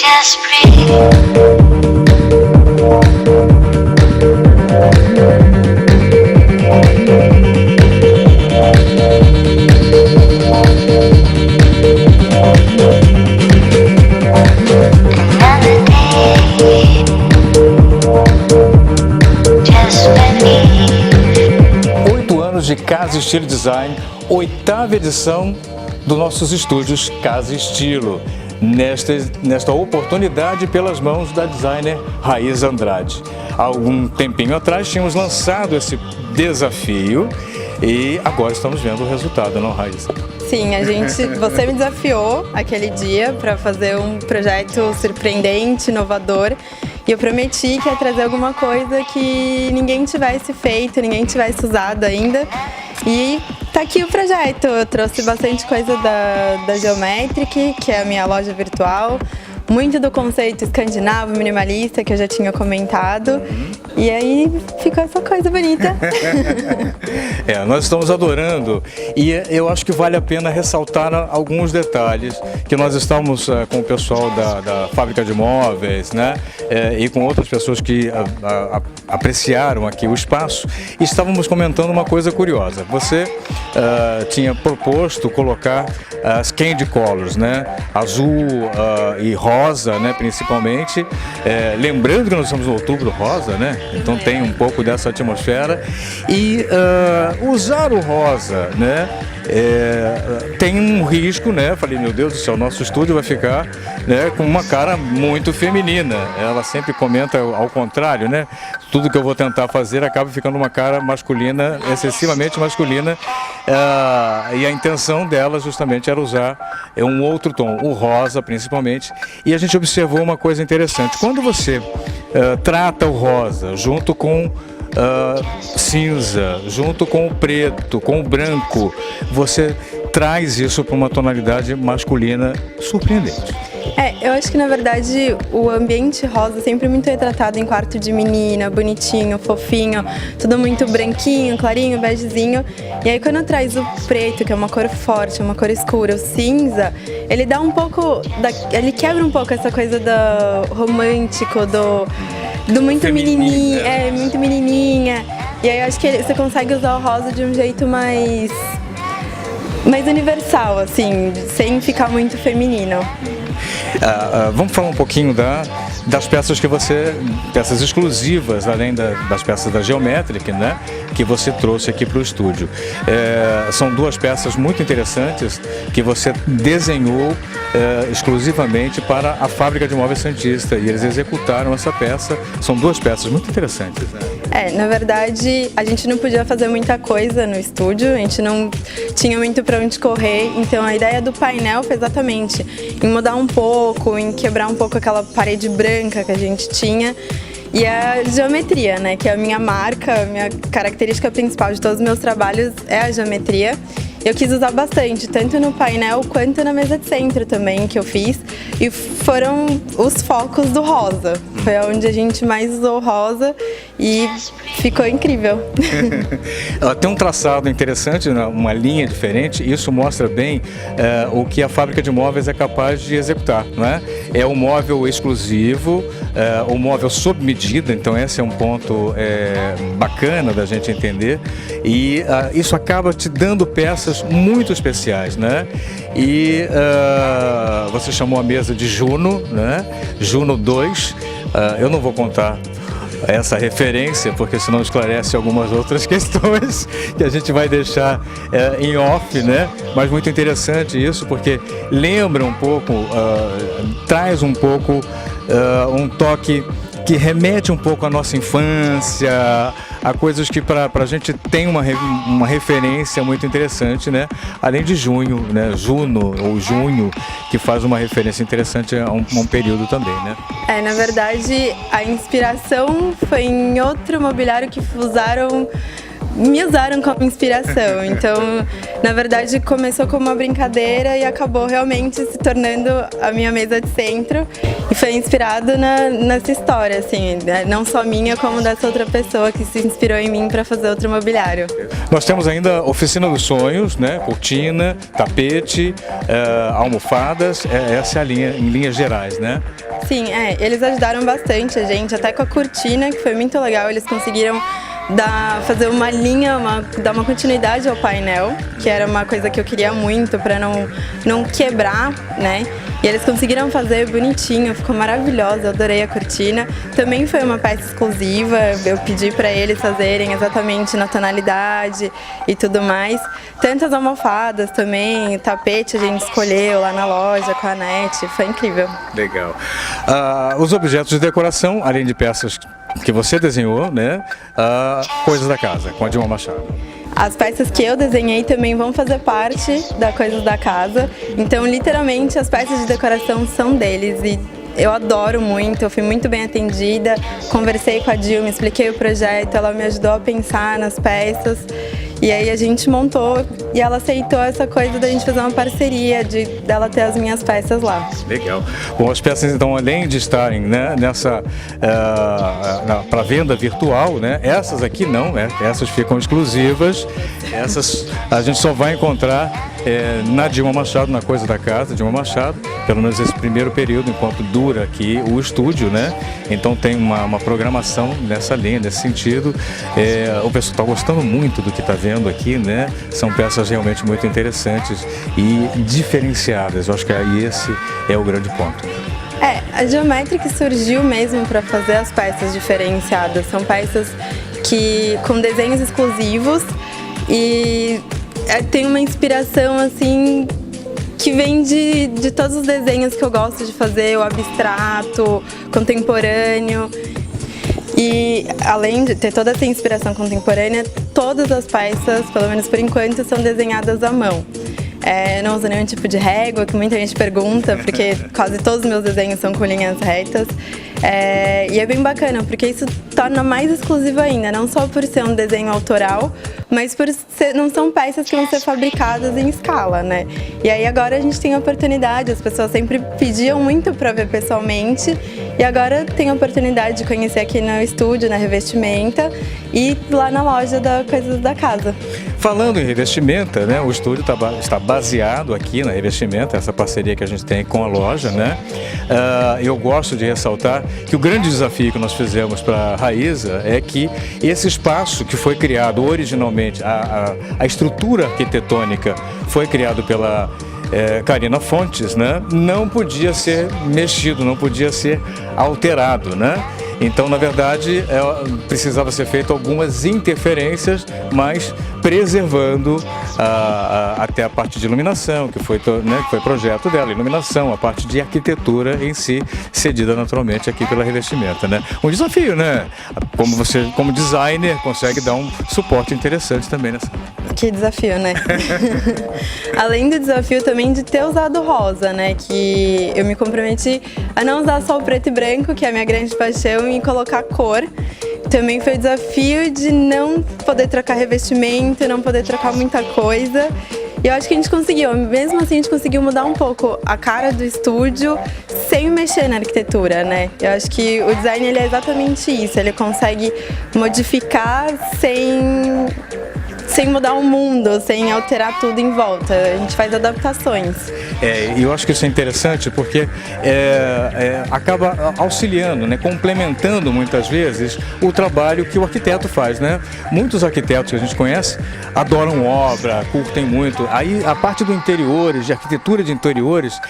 Just breathe. Another day. Just believe. 8 anos de Casa Estilo Design, 8ª edição dos nossos estúdios Casa Estilo. Nesta oportunidade pelas mãos da designer Raíza Andrade. Há algum tempinho atrás tínhamos lançado esse desafio e agora estamos vendo o resultado, não, Raíza? Sim, você me desafiou aquele dia para fazer um projeto surpreendente, inovador, e eu prometi que ia trazer alguma coisa que ninguém tivesse feito, ninguém tivesse usado ainda. E tá aqui o projeto. Eu trouxe bastante coisa da Geometric, que é a minha loja virtual, muito do conceito escandinavo, minimalista, que eu já tinha comentado. E aí ficou essa coisa bonita. Nós estamos adorando e eu acho que vale a pena ressaltar alguns detalhes que nós estamos com o pessoal da fábrica de móveis, né? E com outras pessoas que apreciaram aqui o espaço, e estávamos comentando uma coisa curiosa. Você tinha proposto colocar as candy colors, né? Azul e rosa, né? Principalmente, lembrando que nós estamos no Outubro Rosa, né? Então tem um pouco dessa atmosfera e usar o rosa, né? Tem um risco, né? Falei, meu Deus do céu, nosso estúdio vai ficar, né, com uma cara muito feminina. Ela sempre comenta ao contrário, né? Tudo que eu vou tentar fazer acaba ficando uma cara masculina, excessivamente masculina. E a intenção dela justamente era usar um outro tom, o rosa principalmente. E a gente observou uma coisa interessante. Quando você trata o rosa junto com cinza, junto com o preto, com o branco, você traz isso para uma tonalidade masculina surpreendente. Eu acho que na verdade o ambiente rosa sempre muito retratado em quarto de menina, bonitinho, fofinho, tudo muito branquinho, clarinho, begezinho. E aí quando traz o preto, que é uma cor forte, uma cor escura, o cinza, ele dá um pouco, ele quebra um pouco essa coisa do romântico, do muito menininho, muito menininha. E aí eu acho que você consegue usar o rosa de um jeito mais universal, assim, sem ficar muito feminino. Vamos falar um pouquinho das peças peças exclusivas, além das peças da Geometric, né, que você trouxe aqui para o estúdio. São 2 peças muito interessantes que você desenhou exclusivamente para a fábrica de móveis Santista, e eles executaram essa peça. São 2 peças muito interessantes, né? Na verdade, a gente não podia fazer muita coisa no estúdio, a gente não tinha muito para onde correr, então a ideia do painel foi exatamente em mudar um pouco, em quebrar um pouco aquela parede branca que a gente tinha. E a geometria, né, que é a minha marca, a minha característica principal de todos os meus trabalhos é a geometria. Eu quis usar bastante, tanto no painel quanto na mesa de centro também, que eu fiz. E foram os focos do rosa. Foi onde a gente mais usou rosa e ficou incrível. Ela tem um traçado interessante, uma linha diferente. Isso mostra bem o que a fábrica de móveis é capaz de executar, não é? É um móvel exclusivo, um móvel sob medida, então esse é um ponto bacana da gente entender. E isso acaba te dando peças muito especiais, né? E você chamou a mesa de Juno, né? Juno 2. Eu não vou contar essa referência, porque senão esclarece algumas outras questões que a gente vai deixar em off, né? Mas muito interessante isso, porque lembra um pouco, traz um pouco um toque que remete um pouco à nossa infância, a coisas que para a gente tem uma referência muito interessante, né? Além de junho, né? Juno ou junho, que faz uma referência interessante a um período também, né? Na verdade, a inspiração foi em outro mobiliário que usaram me usaram como inspiração. Então, na verdade, começou como uma brincadeira e acabou realmente se tornando a minha mesa de centro. E foi inspirado nessa história, assim, né? Não só minha, como dessa outra pessoa que se inspirou em mim para fazer outro mobiliário. Nós temos ainda a Oficina dos Sonhos, né? Cortina, tapete, almofadas, essa é a linha, em linhas gerais, né? Sim, eles ajudaram bastante a gente, até com a cortina, que foi muito legal, eles conseguiram fazer uma linha, dar uma continuidade ao painel, que era uma coisa que eu queria muito para não quebrar, né? E eles conseguiram fazer bonitinho, ficou maravilhosa, eu adorei a cortina. Também foi uma peça exclusiva, eu pedi para eles fazerem exatamente na tonalidade e tudo mais. Tantas almofadas também, tapete a gente escolheu lá na loja com a NET, foi incrível. Legal. Os objetos de decoração, além de peças que você desenhou, né? Coisas da casa, com a Dilma Machado. As peças que eu desenhei também vão fazer parte da Coisas da Casa. Então, literalmente, as peças de decoração são deles e eu adoro muito, eu fui muito bem atendida. Conversei com a Dilma, expliquei o projeto, ela me ajudou a pensar nas peças. E aí a gente montou e ela aceitou essa coisa da gente fazer uma parceria, dela ter as minhas peças lá. Legal. Bom, as peças então, além de estarem, né, para venda virtual, né, essas aqui não, né, essas ficam exclusivas, essas a gente só vai encontrar na Dilma Machado, na Coisa da Casa, Dilma Machado, pelo menos esse primeiro período, enquanto dura aqui o estúdio, né? Então tem uma programação nessa linha, nesse sentido. O pessoal está gostando muito do que está vendo aqui, né? São peças realmente muito interessantes e diferenciadas. Eu acho que aí esse é o grande ponto. A Geometric surgiu mesmo para fazer as peças diferenciadas. São peças com desenhos exclusivos e tem uma inspiração assim que vem de todos os desenhos que eu gosto de fazer, o abstrato, contemporâneo. E além de ter toda essa inspiração contemporânea, todas as peças, pelo menos por enquanto, são desenhadas à mão. Não uso nenhum tipo de régua, que muita gente pergunta, porque quase todos os meus desenhos são com linhas retas. E é bem bacana, porque isso torna mais exclusivo ainda, não só por ser um desenho autoral, mas por não são peças que vão ser fabricadas em escala, né? E aí agora a gente tem a oportunidade, as pessoas sempre pediam muito para ver pessoalmente, e agora tem a oportunidade de conhecer aqui no estúdio, na Revestimenta, e lá na loja da Coisas da Casa. Falando em Revestimenta, né, o estúdio está baseado aqui na Revestimenta, essa parceria que a gente tem com a loja, né? Eu gosto de ressaltar que o grande desafio que nós fizemos para a Raíza é que esse espaço que foi criado originalmente, a estrutura arquitetônica foi criado pela Karina Fontes, né? Não podia ser mexido, não podia ser alterado, né? Então, na verdade, precisava ser feito algumas interferências, mas preservando até a parte de iluminação, que foi projeto dela, iluminação, a parte de arquitetura em si, cedida naturalmente aqui pela Revestimenta, né? Um desafio, né? Como você, como designer, consegue dar um suporte interessante também nessa. Que desafio, né? Além do desafio também de ter usado rosa, né? Que eu me comprometi a não usar só o preto e branco, que é a minha grande paixão, e colocar cor. Também foi o desafio de não poder trocar revestimento, não poder trocar muita coisa. E eu acho que a gente conseguiu, mesmo assim a gente conseguiu mudar um pouco a cara do estúdio sem mexer na arquitetura, né? Eu acho que o design ele é exatamente isso, ele consegue modificar sem mudar o mundo, sem alterar tudo em volta. A gente faz adaptações. E eu acho que isso é interessante porque acaba auxiliando, né, complementando muitas vezes o trabalho que o arquiteto faz, né? Muitos arquitetos que a gente conhece adoram obra, curtem muito. Aí a parte do interiores, de arquitetura de interiores,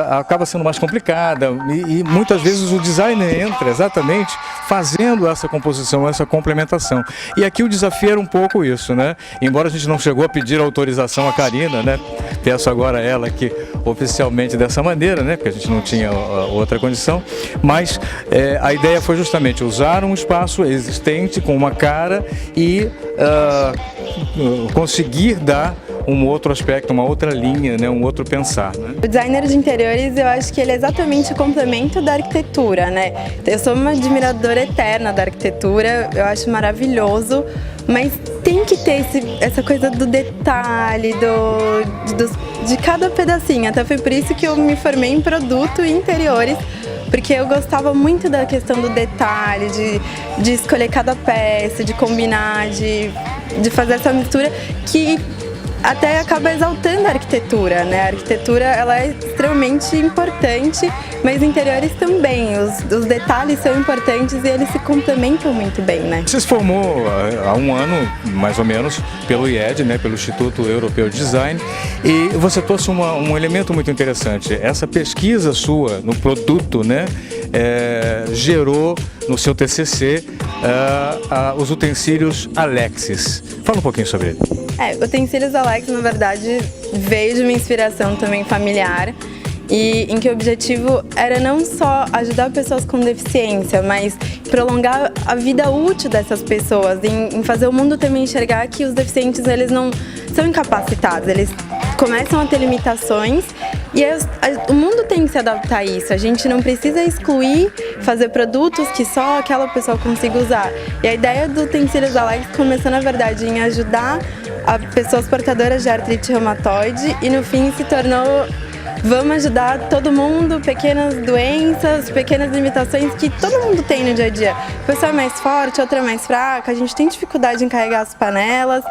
acaba sendo mais complicada e muitas vezes o designer entra exatamente fazendo essa composição, essa complementação. E aqui o desafio era um pouco isso, né? Embora a gente não chegou a pedir autorização à Karina, né? Peço agora a ela aqui oficialmente dessa maneira, né? Porque a gente não tinha outra condição, mas a ideia foi justamente usar um espaço existente com uma cara e conseguir dar um outro aspecto, uma outra linha, né? Um outro pensar, né? O designer de interiores, eu acho que ele é exatamente o complemento da arquitetura, né? Eu sou uma admiradora eterna da arquitetura, eu acho maravilhoso, mas tem que ter essa coisa do detalhe, de cada pedacinho. Até foi por isso que eu me formei em produto e interiores, porque eu gostava muito da questão do detalhe, de escolher cada peça, de combinar, de fazer essa mistura que até acaba exaltando a arquitetura, né? A arquitetura, ela é extremamente importante, mas interiores também. Os detalhes são importantes e eles se complementam muito bem, né? Você se formou há um ano, mais ou menos, pelo IED, né? Pelo Instituto Europeu de Design, e você trouxe um elemento muito interessante. Essa pesquisa sua no produto, né? Gerou no seu TCC os utensílios Alexis. Fala um pouquinho sobre ele. Utensílios Alex, na verdade, veio de uma inspiração também familiar, e em que o objetivo era não só ajudar pessoas com deficiência, mas prolongar a vida útil dessas pessoas, em fazer o mundo também enxergar que os deficientes, eles não são incapacitados, eles começam a ter limitações e o mundo tem que se adaptar a isso. A gente não precisa excluir, fazer produtos que só aquela pessoa consiga usar. E a ideia do Utensílios Alex começou, na verdade, em ajudar a pessoas portadoras de artrite reumatoide e no fim se tornou: vamos ajudar todo mundo, pequenas doenças, pequenas limitações que todo mundo tem no dia a dia. A pessoa é mais forte, outra é mais fraca, a gente tem dificuldade em carregar as panelas.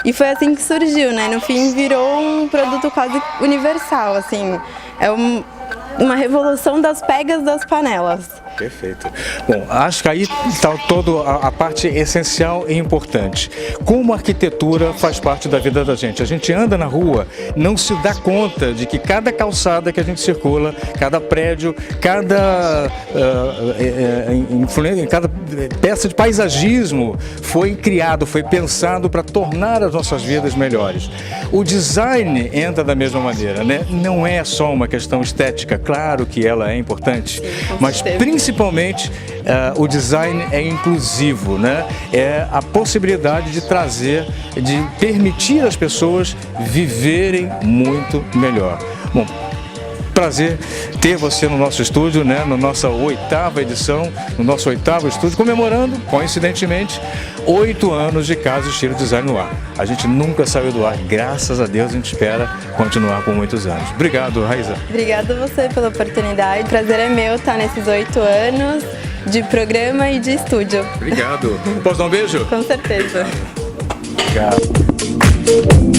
E foi assim que surgiu, né? No fim virou um produto quase universal, assim. É uma revolução das pegas das panelas. Perfeito. Bom, acho que aí está toda a parte essencial e importante. Como a arquitetura faz parte da vida da gente. A gente anda na rua, não se dá conta de que cada calçada que a gente circula, cada prédio, cada peça de paisagismo foi criado, foi pensado para tornar as nossas vidas melhores. O design entra da mesma maneira, né? Não é só uma questão estética, claro que ela é importante, mas principalmente o design é inclusivo, né? É a possibilidade de trazer, de permitir às pessoas viverem muito melhor. Bom, prazer ter você no nosso estúdio, né? Na nossa 8ª edição, no nosso 8º estúdio, comemorando, coincidentemente, 8 anos de Casa Estilo Design no ar. A gente nunca saiu do ar, graças a Deus, a gente espera continuar por muitos anos. Obrigado, Raíza. Obrigada a você pela oportunidade. O prazer é meu estar nesses 8 anos de programa e de estúdio. Obrigado. Posso dar um beijo? Com certeza. Obrigado.